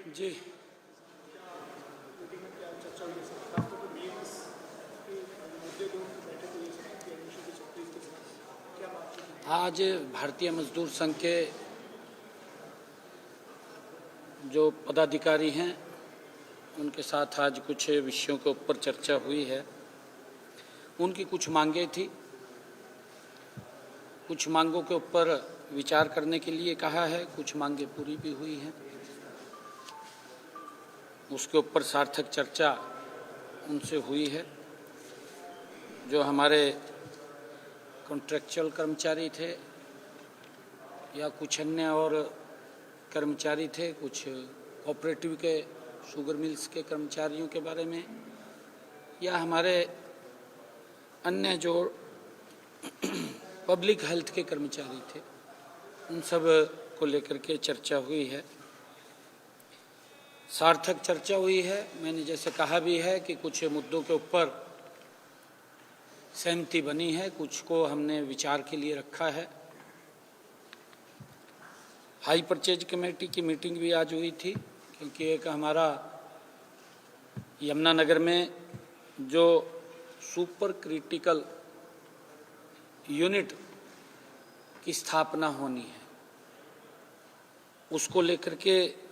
जी, आज भारतीय मजदूर संघ के जो पदाधिकारी हैं उनके साथ आज कुछ विषयों के ऊपर चर्चा हुई है। उनकी कुछ मांगें थी, कुछ मांगों के ऊपर विचार करने के लिए कहा है, कुछ मांगें पूरी भी हुई हैं। उसके ऊपर सार्थक चर्चा उनसे हुई है। जो हमारे कॉन्ट्रैक्चुअल कर्मचारी थे या कुछ अन्य और कर्मचारी थे, कुछ कोऑपरेटिव के शुगर मिल्स के कर्मचारियों के बारे में, या हमारे अन्य जो पब्लिक हेल्थ के कर्मचारी थे, उन सब को लेकर के चर्चा हुई है। सार्थक चर्चा हुई है। मैंने जैसे कहा भी है कि कुछ मुद्दों के ऊपर सहमति बनी है, कुछ को हमने विचार के लिए रखा है। हाई परचेज कमेटी की मीटिंग भी आज हुई थी, क्योंकि एक हमारा यमुनानगर में जो सुपर क्रिटिकल यूनिट की स्थापना होनी है, उसको लेकर के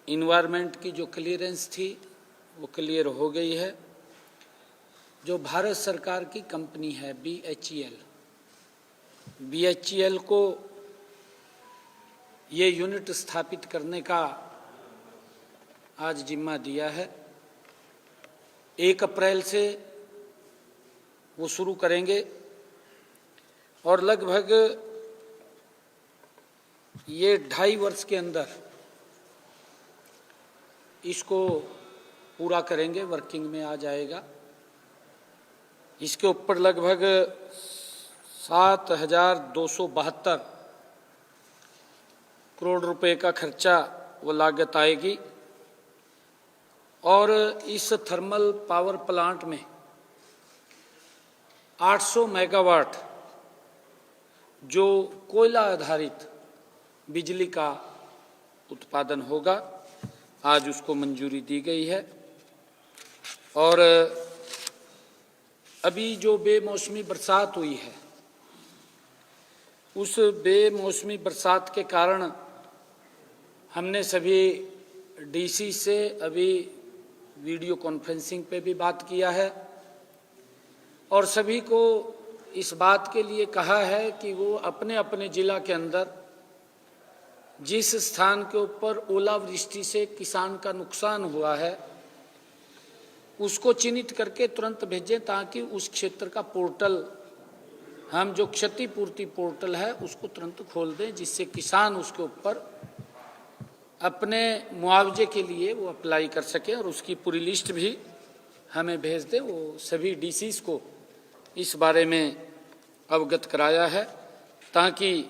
इन्वायरमेंट की जो क्लियरेंस थी वो क्लियर हो गई है। जो भारत सरकार की कंपनी है BHEL को ये यूनिट स्थापित करने का आज जिम्मा दिया है। 1 अप्रैल से वो शुरू करेंगे और लगभग ये 2.5 वर्ष के अंदर इसको पूरा करेंगे, वर्किंग में आ जाएगा। इसके ऊपर लगभग 7,272 करोड़ रुपए का खर्चा वो लागत आएगी। और इस थर्मल पावर प्लांट में 800 मेगावाट जो कोयला आधारित बिजली का उत्पादन होगा, आज उसको मंजूरी दी गई है। और अभी जो बेमौसमी बरसात हुई है, उस बेमौसमी बरसात के कारण हमने सभी डीसी से अभी वीडियो कॉन्फ्रेंसिंग पे भी बात किया है और सभी को इस बात के लिए कहा है कि वो अपने अपने जिला के अंदर जिस स्थान के ऊपर ओलावृष्टि से किसान का नुकसान हुआ है उसको चिन्हित करके तुरंत भेजें, ताकि उस क्षेत्र का पोर्टल, हम जो क्षतिपूर्ति पोर्टल है उसको तुरंत खोल दें, जिससे किसान उसके ऊपर अपने मुआवजे के लिए वो अप्लाई कर सके। और उसकी पूरी लिस्ट भी हमें भेज दें। वो सभी डीसीज को इस बारे में अवगत कराया है, ताकि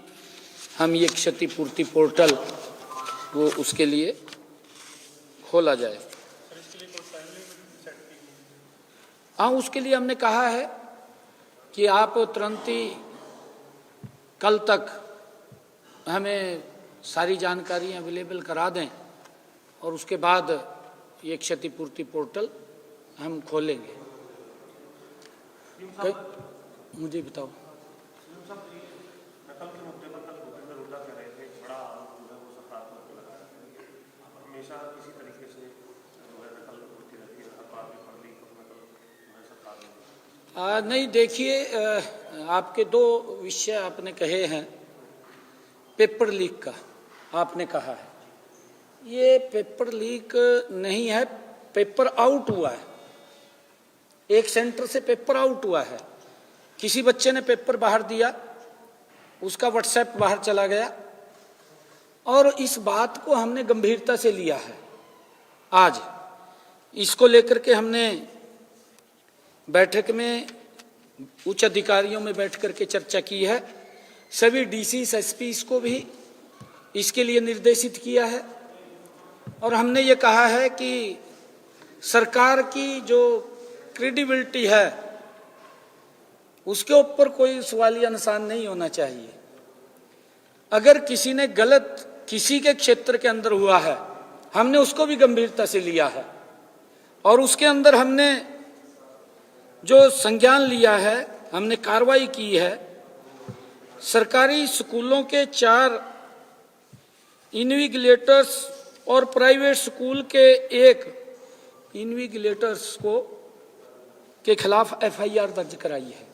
हम ये क्षतिपूर्ति पोर्टल वो उसके लिए खोला जाए। हाँ, उसके लिए हमने कहा है कि आप तुरंत ही कल तक हमें सारी जानकारी अवेलेबल करा दें और उसके बाद ये क्षतिपूर्ति पोर्टल हम खोलेंगे। मुझे बताओ। नहीं, देखिए, आपके 2 विषय आपने कहे हैं। पेपर लीक का आपने कहा है, ये पेपर लीक नहीं है, पेपर आउट हुआ है। एक सेंटर से पेपर आउट हुआ है। किसी बच्चे ने पेपर बाहर दिया, उसका व्हाट्सएप बाहर चला गया और इस बात को हमने गंभीरता से लिया है। आज इसको लेकर के हमने बैठक में उच्च अधिकारियों में बैठ करके चर्चा की है। सभी डीसीज एसपीज को भी इसके लिए निर्देशित किया है और हमने ये कहा है कि सरकार की जो क्रेडिबिलिटी है उसके ऊपर कोई सवालिया निशान नहीं होना चाहिए। अगर किसी ने गलत किसी के क्षेत्र के अंदर हुआ है, हमने उसको भी गंभीरता से लिया है और उसके अंदर हमने जो संज्ञान लिया है, हमने कार्रवाई की है। सरकारी स्कूलों के 4 इन्विजिलेटर्स और प्राइवेट स्कूल के 1 इन्विजिलेटर्स के खिलाफ एफआईआर दर्ज कराई है,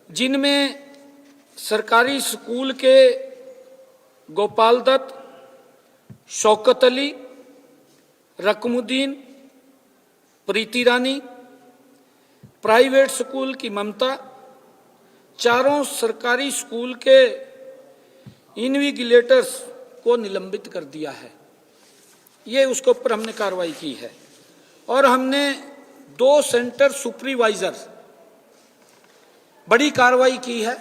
जिनमें सरकारी स्कूल के गोपाल दत्त, शौकत अली, रकमुद्दीन, प्रीति रानी, प्राइवेट स्कूल की ममता, चारों सरकारी स्कूल के इन्विजिलेटर्स को निलंबित कर दिया है। ये उसके ऊपर हमने कार्रवाई की है और हमने 2 सेंटर सुपरवाइजर बड़ी कार्रवाई की है।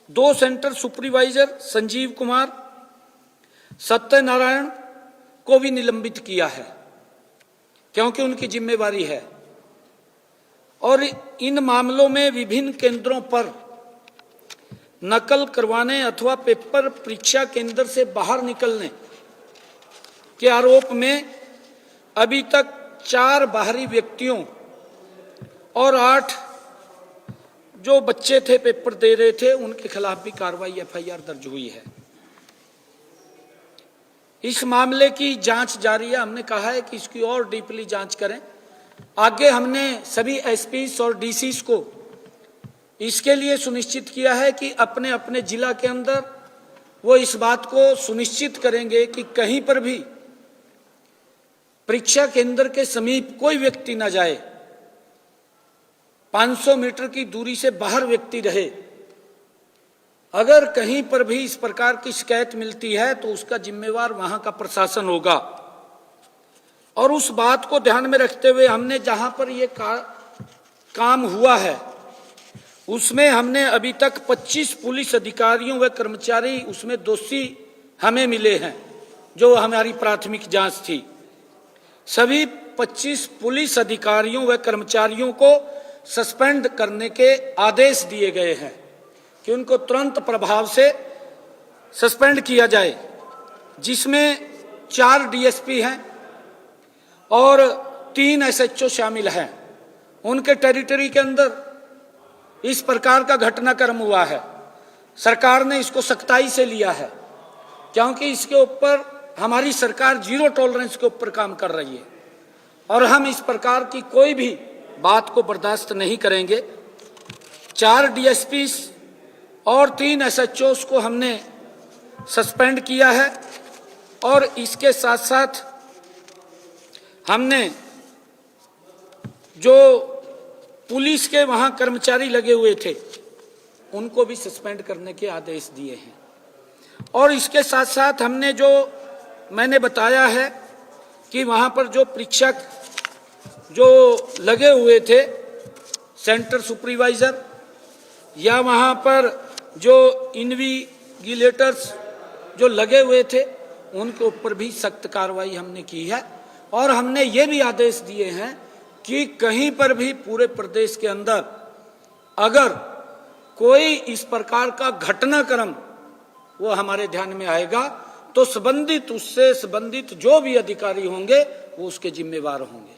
2 सेंटर सुपरवाइजर संजीव कुमार, सत्यनारायण को भी निलंबित किया है क्योंकि उनकी जिम्मेवारी है। और इन मामलों में विभिन्न केंद्रों पर नकल करवाने अथवा पेपर परीक्षा केंद्र से बाहर निकलने के आरोप में अभी तक 4 बाहरी व्यक्तियों और 8 जो बच्चे थे पेपर दे रहे थे उनके खिलाफ भी कार्रवाई एफआईआर दर्ज हुई है। इस मामले की जांच जारी है। हमने कहा है कि इसकी और डीपली जांच करें। आगे हमने सभी एसपीस और डीसीस को इसके लिए सुनिश्चित किया है कि अपने अपने जिला के अंदर वो इस बात को सुनिश्चित करेंगे कि कहीं पर भी परीक्षा केंद्र के समीप कोई व्यक्ति न जाए, 500 मीटर की दूरी से बाहर व्यक्ति रहे। अगर कहीं पर भी इस प्रकार की शिकायत मिलती है तो उसका जिम्मेवार वहां का प्रशासन होगा। और उस बात को ध्यान में रखते हुए हमने जहां पर ये काम हुआ है उसमें हमने अभी तक 25 पुलिस अधिकारियों व कर्मचारी उसमें दोषी हमें मिले हैं, जो हमारी प्राथमिक जांच थी। सभी 25 पुलिस अधिकारियों व कर्मचारियों को सस्पेंड करने के आदेश दिए गए हैं कि उनको तुरंत प्रभाव से सस्पेंड किया जाए, जिसमें 4 डीएसपी हैं और 3 एसएचओ शामिल हैं। उनके टेरिटरी के अंदर इस प्रकार का घटनाक्रम हुआ है। सरकार ने इसको सख्ताई से लिया है क्योंकि इसके ऊपर हमारी सरकार 0 टॉलरेंस के ऊपर काम कर रही है और हम इस प्रकार की कोई भी बात को बर्दाश्त नहीं करेंगे। 4 डीएसपी और 3 एसएचओs को हमने सस्पेंड किया है और इसके साथ साथ हमने जो पुलिस के वहां कर्मचारी लगे हुए थे उनको भी सस्पेंड करने के आदेश दिए हैं। और इसके साथ साथ हमने जो मैंने बताया है कि वहां पर जो परीक्षक जो लगे हुए थे, सेंटर सुपरवाइजर या वहां पर जो इन्विजिलेटर्स जो लगे हुए थे, उनके ऊपर भी सख्त कार्रवाई हमने की है। और हमने ये भी आदेश दिए हैं कि कहीं पर भी पूरे प्रदेश के अंदर अगर कोई इस प्रकार का घटनाक्रम वो हमारे ध्यान में आएगा तो उससे संबंधित जो भी अधिकारी होंगे वो उसके जिम्मेवार होंगे।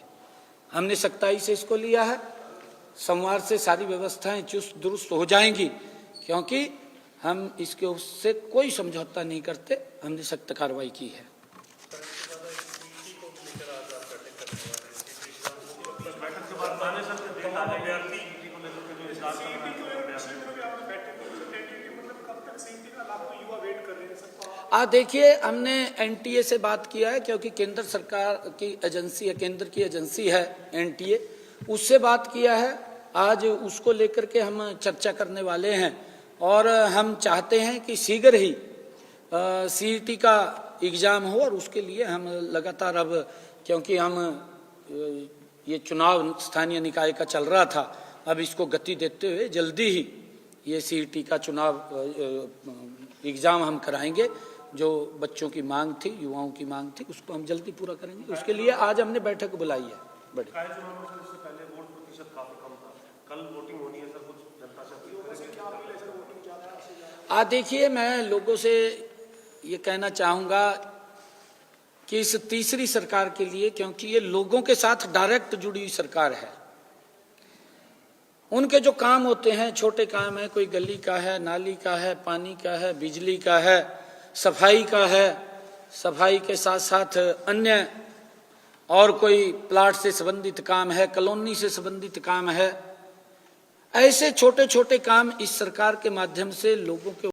हमने सख्ताई से इसको लिया है। सोमवार से सारी व्यवस्थाएं चुस्त दुरुस्त हो जाएंगी क्योंकि हम इसके उससे कोई समझौता नहीं करते। हमने सख्त कार्रवाई की है। देखिए, हमने एनटीए से बात किया है क्योंकि केंद्र सरकार की एजेंसी है, केंद्र की एजेंसी है एनटीए, उससे बात किया है। आज उसको लेकर के हम चर्चा करने वाले हैं और हम चाहते हैं कि शीघ्र ही सीईटी का एग्ज़ाम हो और उसके लिए हम लगातार अब क्योंकि हम ये चुनाव स्थानीय निकाय का चल रहा था, अब इसको गति देते हुए जल्दी ही ये सीईटी का चुनाव एग्ज़ाम हम कराएंगे। जो बच्चों की मांग थी, युवाओं की मांग थी, उसको हम जल्दी पूरा करेंगे। उसके लिए आज हमने बैठक बुलाई है। बड़े देखिए, मैं लोगों से ये कहना चाहूँगा कि इस तीसरी सरकार के लिए, क्योंकि ये लोगों के साथ डायरेक्ट जुड़ी हुई सरकार है, उनके जो काम होते हैं, छोटे काम है, कोई गली का है, नाली का है, पानी का है, बिजली का है, सफाई का है, सफाई के साथ साथ अन्य और कोई प्लाट से संबंधित काम है, कॉलोनी से संबंधित काम है, ऐसे छोटे छोटे काम इस सरकार के माध्यम से लोगों के